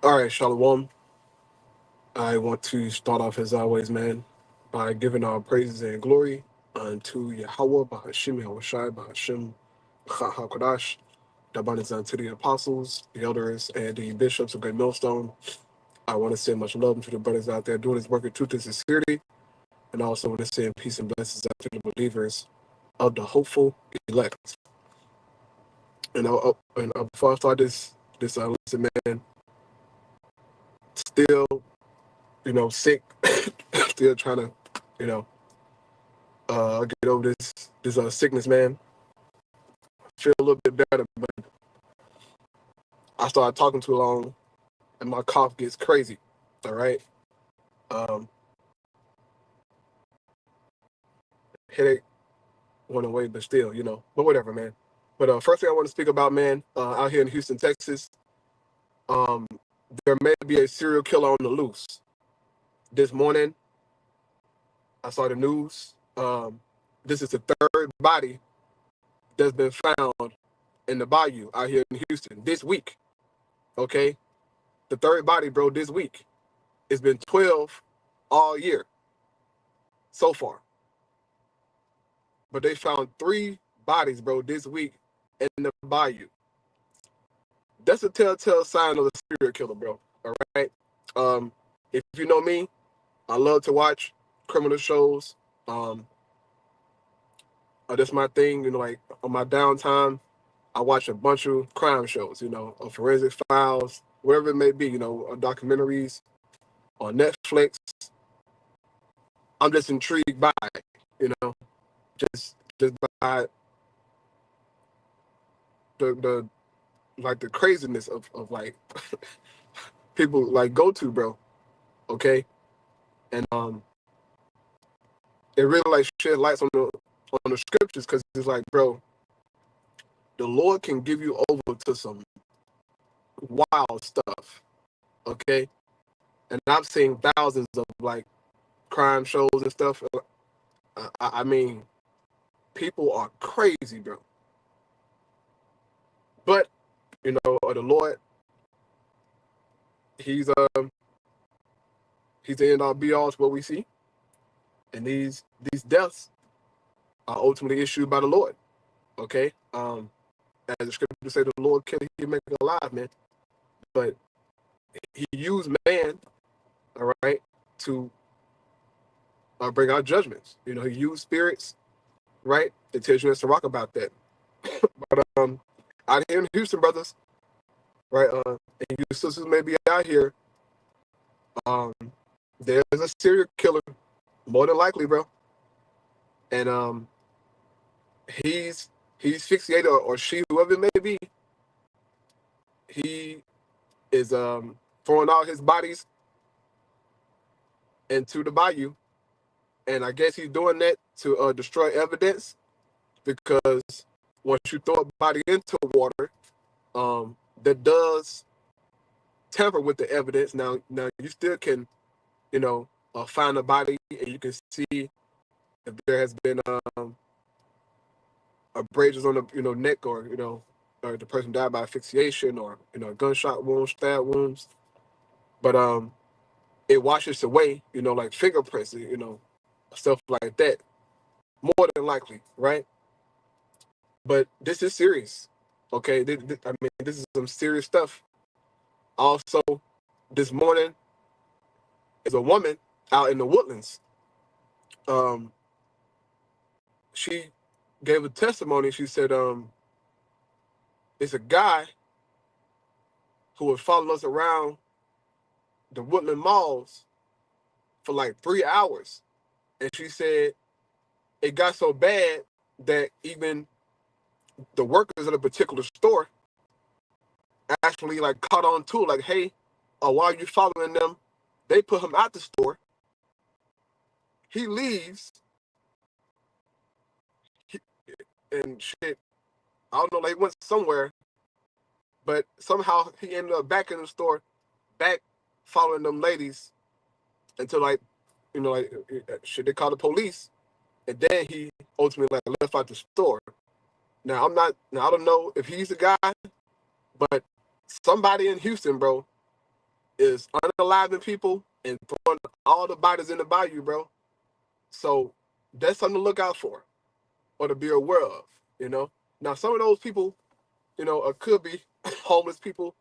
All right, Shalom. I want to start off as always, man, by giving our praises and glory unto Yahweh, Bahashim, Yahushai, Bahashim, HaKadosh, the abundance unto the apostles, the elders, and the bishops of Great Millstone. I want to send much love to the brothers out there doing this work in truth and sincerity, and I also want to send peace and blessings out to the believers of the hopeful elect. Before I start this lesson, man, still, sick, still trying to, get over this sickness, man. Feel a little bit better, but I started talking too long, and my cough gets crazy. All right, headache went away, but still, but whatever, man. But first thing I want to speak about, man, out here in Houston, Texas, there may be a serial killer on the loose. This morning, I saw the news. This is the third body that's been found in the bayou out here in Houston this week. Okay, the third body, bro, this week. It's been 12 all year so far, but they found 3 bodies, bro, this week in the bayou. That's a telltale sign of a serial killer, bro. All right. If you know me, I love to watch criminal shows. That's my thing. Like on my downtime, I watch a bunch of crime shows. Forensic files, whatever it may be. Documentaries on Netflix. I'm just intrigued by it. Just by the craziness of like people like go to, bro. Okay, and it really like shed lights on the scriptures, because it's like, bro, the Lord can give you over to some wild stuff. Okay, and I've seen thousands of like crime shows and stuff. I mean, people are crazy, bro. But the Lord, He's the end all be all to what we see, and these deaths are ultimately issued by the Lord. Okay, as the scripture say, the Lord can He make it alive, man. But He used man, all right, to bring out judgments. He used spirits, right? It tells you in Sirach about that. But out here in Houston, brothers, right, and you sisters may be out here, there's a serial killer, more than likely, bro. And he's fixated, or she, whoever it may be, he is throwing out his bodies into the bayou. And I guess he's doing that to destroy evidence, because once you throw a body into water, that does tamper with the evidence. Now you still can, find a body, and you can see if there has been abrasions on the neck, or or the person died by asphyxiation, or gunshot wounds, stab wounds. But it washes away, like fingerprints, stuff like that, more than likely, right? But this is serious, okay? This is some serious stuff. Also, this morning is a woman out in the woodlands. She gave a testimony. She said, it's a guy who was following us around the woodland malls for like 3 hours. And she said it got so bad that even the workers at a particular store actually like caught on to it, like, hey, why are you following them? They put him out the store. He leaves. And shit, I don't know, they went somewhere, but somehow he ended up back in the store, back following them ladies until shit, they called the police, and then he ultimately like left out the store. Now I don't know if he's the guy, but somebody in Houston, bro, is unaliving people and throwing all the bodies in the bayou, bro. So that's something to look out for or to be aware of, you know. Now, some of those people, you know, could be homeless people,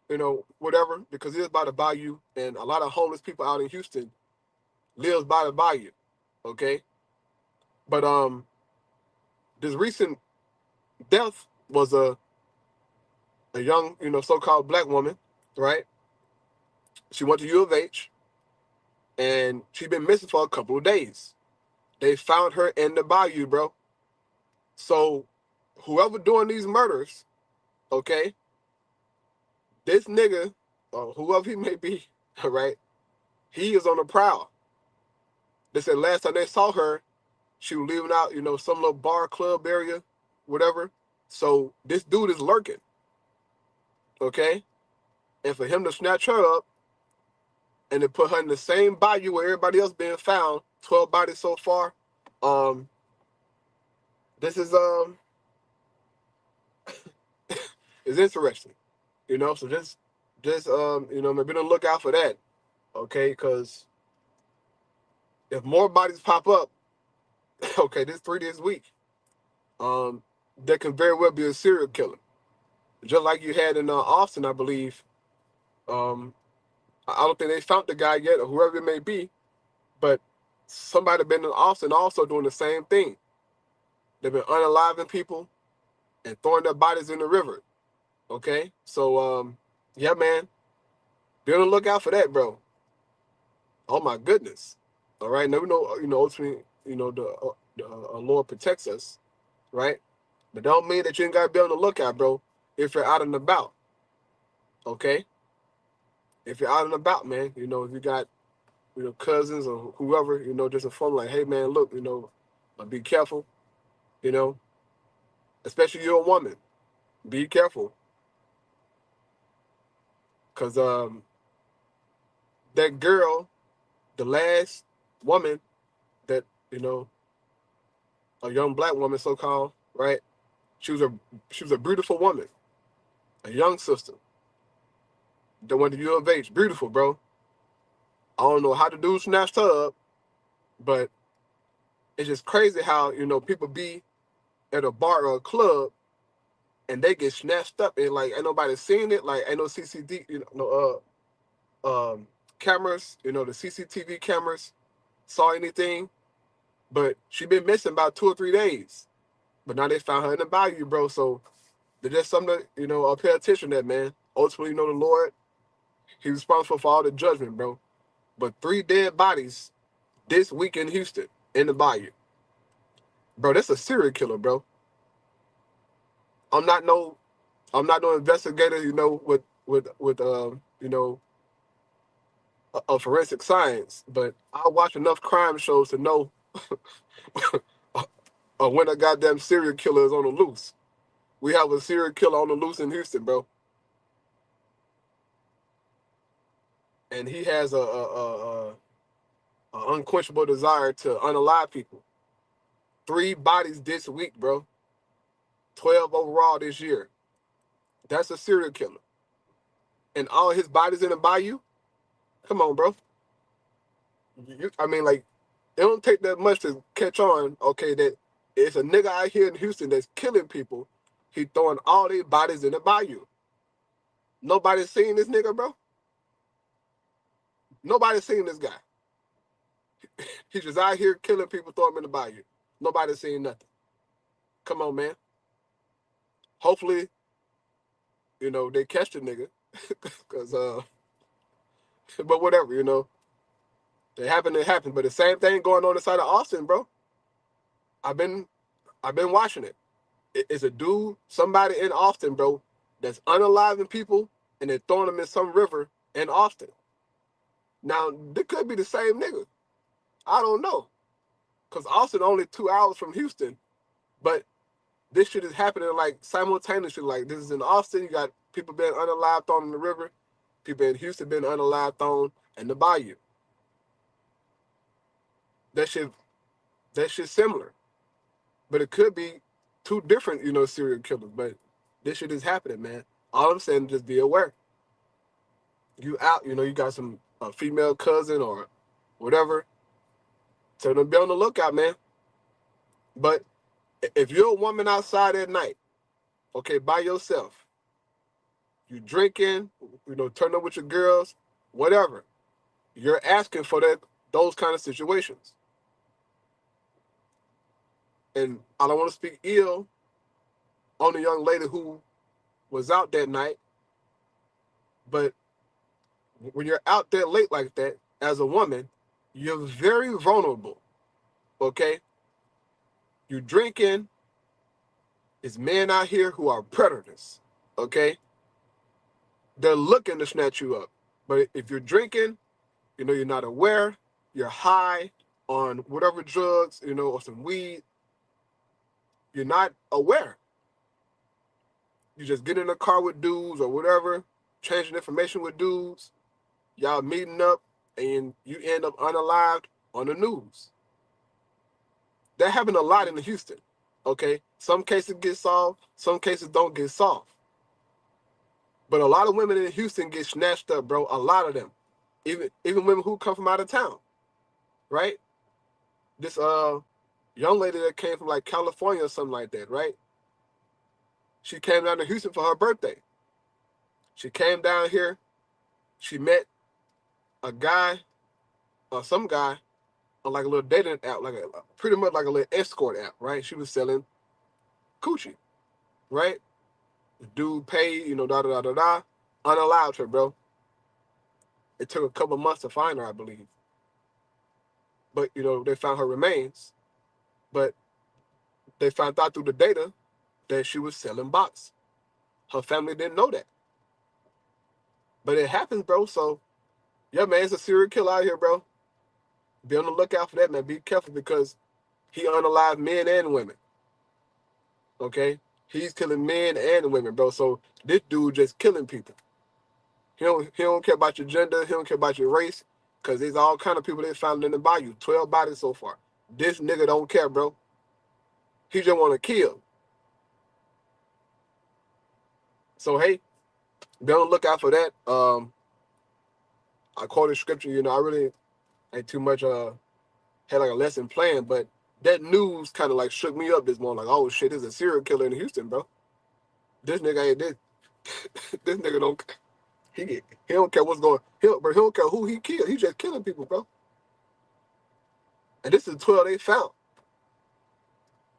you know, whatever, because it is by the bayou, and a lot of homeless people out in Houston lives by the bayou, okay? But this recent death was a young, you know, so-called black woman, right? She went to U of H, and she'd been missing for a couple of days. They found her in the bayou, bro. So whoever doing these murders, okay, this nigga, or whoever he may be, all right, he is on the prowl. They said last time they saw her, she was leaving out, you know, some little bar club area, whatever. So this dude is lurking, okay? And for him to snatch her up and to put her in the same bayou where everybody else being found, 12 bodies so far, um, this is interesting, you know. So just you know, maybe don't look out for that, okay? Because if more bodies pop up, okay, this 3 days week, that can very well be a serial killer, just like you had in Austin, I believe. I don't think they found the guy yet, or whoever it may be, but somebody been in Austin also doing the same thing. They've been unaliving people and throwing their bodies in the river. Okay, so yeah, man, be on the lookout for that, bro. Oh my goodness. All right, now we know, you know, ultimately, you know, the Lord protects us, right? But don't mean that you ain't gotta be on the lookout, bro. If you're out and about, okay. If you're out and about, man, you know, if you got, you know, cousins or whoever, you know, just inform like, hey, man, look, you know, be careful, you know, especially you're a woman, be careful, cause that girl, the last woman that, you know, a young black woman, so called, right? She was a beautiful woman, a young sister that went to U of H, beautiful, bro. I don't know how the dude snatched her up, but it's just crazy how, you know, people be at a bar or a club and they get snatched up and like ain't nobody seen it, like ain't no CCD, you know, cameras, you know, the CCTV cameras saw anything, but she been missing about 2 or 3 days. But now they found her in the bayou, bro. So there's just something to, you know, pay attention to that, man. Ultimately, you know, the Lord, He's responsible for all the judgment, bro. But 3 dead bodies this week in Houston in the bayou, bro. That's a serial killer, bro. I'm not no, I'm not no investigator, you know, with you know, a forensic science, but I watch enough crime shows to know when a goddamn serial killer is on the loose. We have a serial killer on the loose in Houston, bro, and he has a unquenchable desire to unalive people. 3 bodies this week, bro. 12 overall this year. That's a serial killer, and all his bodies in the bayou. Come on, bro. I mean, like, it don't take that much to catch on, okay, that it's a nigga out here in Houston that's killing people. He throwing all their bodies in the bayou. Nobody's seen this nigga, bro. Nobody's seen this guy. He's just out here killing people, throwing them in the bayou. Nobody's seen nothing. Come on, man. Hopefully, you know, they catch the nigga. Cause but whatever, you know. It happened. But the same thing going on inside of Austin, bro. I've been watching it. It's a dude, somebody in Austin, bro, that's unaliving people and they're throwing them in some river in Austin. Now, this could be the same nigga. I don't know. Because Austin only 2 hours from Houston, but this shit is happening like simultaneously. Like, this is in Austin, you got people being unalived thrown in the river, people in Houston being unalived thrown in the bayou. That shit's similar. But it could be 2 different, you know, serial killers. But this shit is happening, man. All I'm saying is just be aware. You out, you got some female cousin or whatever. Tell them to be on the lookout, man. But if you're a woman outside at night, okay, by yourself, you drinking, turn up with your girls, whatever, you're asking for those kind of situations. And I don't want to speak ill on the young lady who was out that night, but when you're out there late like that, as a woman, you're very vulnerable, okay? You drinking, there's men out here who are predators, okay? They're looking to snatch you up. But if you're drinking, you're not aware, you're high on whatever drugs, or some weed, you're not aware. You just get in a car with dudes or whatever, changing information with dudes, y'all meeting up, and you end up unalived on the news. That happened a lot in Houston, okay? Some cases get solved, some cases don't get solved. But a lot of women in Houston get snatched up, bro, a lot of them. Even women who come from out of town, right? This young lady that came from like California or something like that, right? She came down to Houston for her birthday. She came down here, she met a guy, or some guy, on like a little dating app, pretty much like a little escort app, right? She was selling coochie, right? The dude paid, unallowed her, bro. It took a couple months to find her, I believe. But, they found her remains. But they found out through the data that she was selling bots. Her family didn't know that. But it happens, bro. So, yeah, man, it's a serial killer out here, bro. Be on the lookout for that, man. Be careful because he unalived men and women. Okay? He's killing men and women, bro. So this dude just killing people. He don't care about your gender. He don't care about your race. Because there's all kind of people they found in the bayou. 12 bodies so far. This nigga don't care, bro. He just want to kill. So, hey, be on the lookout for that. I quoted scripture, I really ain't too much had like a lesson planned, but that news kind of like shook me up this morning. Like, oh shit, there's a serial killer in Houston, bro. This nigga ain't this. This nigga don't. He don't care what's going. He don't care who he killed. He just killing people, bro. And this is 12 they found.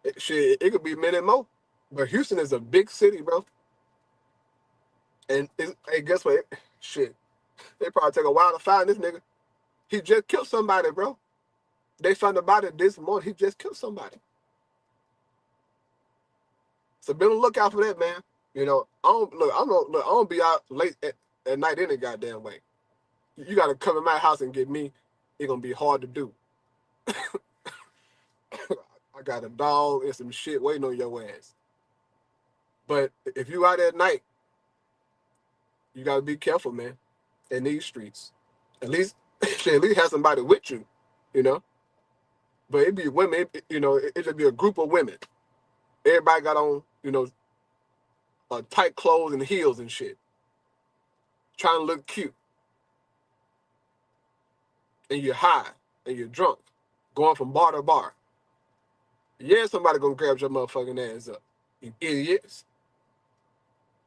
It could be many more. But Houston is a big city, bro. And hey, guess what? Shit, they probably take a while to find this nigga. He just killed somebody, bro. They found the body this morning. He just killed somebody. So be on the lookout for that, man. I don't be out late at night any goddamn way. You gotta come in my house and get me. It's gonna be hard to do. I got a dog and some shit waiting on your ass. But if you out at night, you gotta be careful, man. In these streets, at least have somebody with you, But it be women, it just be a group of women. Everybody got on, tight clothes and heels and shit, trying to look cute. And you're high and you're drunk, going from bar to bar. Yeah, somebody gonna grab your motherfucking ass up. You idiots.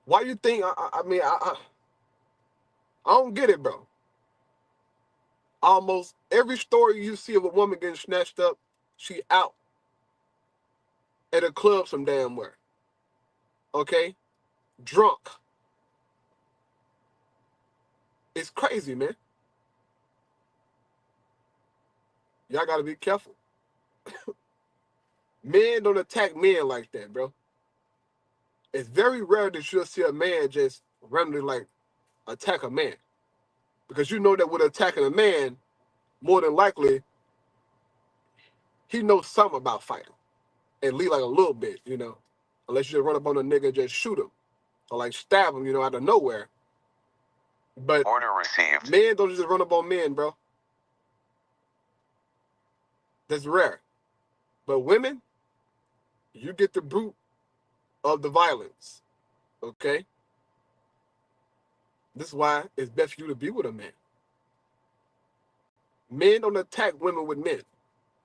Why you think? I don't get it, bro. Almost every story you see of a woman getting snatched up, she out at a club some damn where. Okay? Drunk. It's crazy, man. Y'all gotta be careful. Men don't attack men like that, bro. It's very rare that you'll see a man just randomly like attack a man. Because you know that with attacking a man, more than likely, he knows something about fighting. At least like a little bit, Unless you just run up on a nigga and just shoot him. Or like stab him, out of nowhere. But order received. Men don't just run up on men, bro. That's rare. But women, you get the brute of the violence. Okay? This is why it's best for you to be with a man. Men don't attack women with men.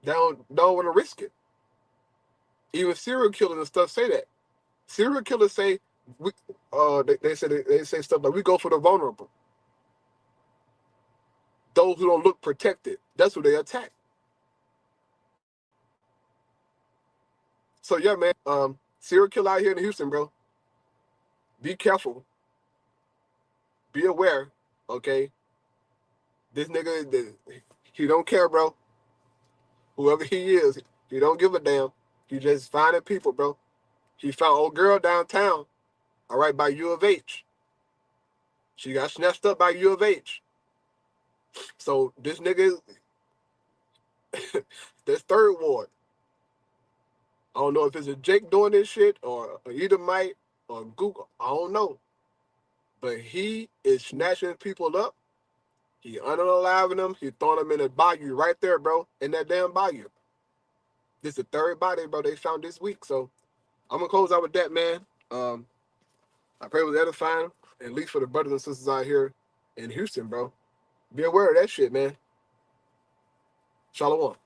They don't want to risk it. Even serial killers and stuff say that. Serial killers say they say stuff like we go for the vulnerable. Those who don't look protected. That's who they attack. So yeah, man. Serial killer out here in Houston, bro. Be careful. Be aware. Okay. This nigga, he don't care, bro. Whoever he is, he don't give a damn. He just finding people, bro. He found old girl downtown, all right, by U of H. She got snatched up by U of H. So this nigga, this third ward. I don't know if it's a Jake doing this shit or Edomite or Google. I don't know. But he is snatching people up. He unaliving them. He throwing them in a bayou right there, bro, in that damn bayou. This is the third body, bro, they found this week. So I'm going to close out with that, man. I pray it was edifying, at least for the brothers and sisters out here in Houston, bro. Be aware of that shit, man. Shalom.